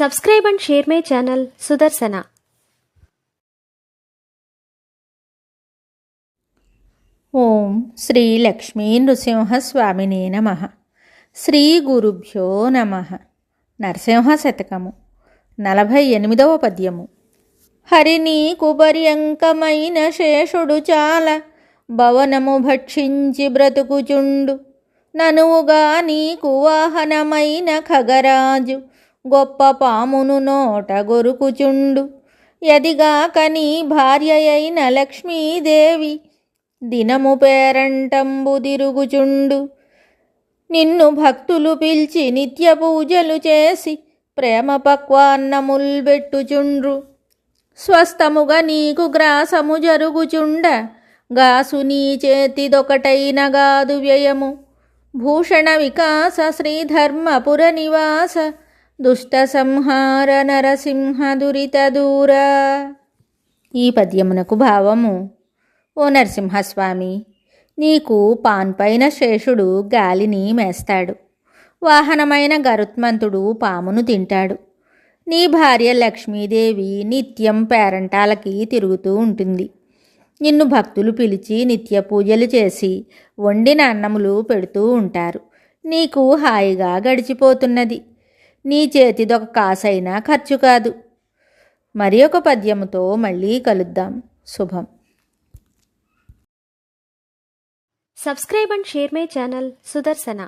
Subscribe and share my channel Sudarsana. ఓం శ్రీ లక్ష్మీ నృసింహస్వామినే నమః. శ్రీ గురుభ్యో నమః. నరసింహ శతకము 48వ పద్యము. హరిని కుపర్యంకమైన శేషుడు చాలా భవనము భక్షించి బ్రతుకుచుండు. ననువుగా నీకు వాహనమైన ఖగరాజు గొప్ప పామును నోట గొరుకుచుండు. యదిగాక నీ భార్య అయిన లక్ష్మీదేవి దినము పేరంటంబు తిరుగుచుండు. నిన్ను భక్తులు పిలిచి నిత్య పూజలు చేసి ప్రేమ పక్వాన్నముల్ పెట్టుచుండ్రు. స్వస్థముగా నీకు గ్రాసము జరుగుచుండ గాసు నీ చేతిదొకటైన గాదు వ్యయము. భూషణ వికాస శ్రీధర్మపుర నివాస దుష్ట సంహార నరసింహ దురిత దూర. ఈ పద్యమునకు భావము: ఓ నరసింహస్వామి, నీకు పాన్పైన శేషుడు గాలిని మేస్తాడు. వాహనమైన గరుత్మంతుడు పామును తింటాడు. నీ భార్య లక్ష్మీదేవి నిత్యం పేరంటాలకి తిరుగుతూ ఉంటుంది. నిన్ను భక్తులు పిలిచి నిత్య పూజలు చేసి వండిన అన్నములు పెడుతూ ఉంటారు. నీకు హాయిగా గడిచిపోతున్నది. నీ చేతిదొక కాసైనా ఖర్చు కాదు. మరి ఒక పద్యముతో మళ్ళీ కలుద్దాం. శుభం. Subscribe and share my channel Sudarsana.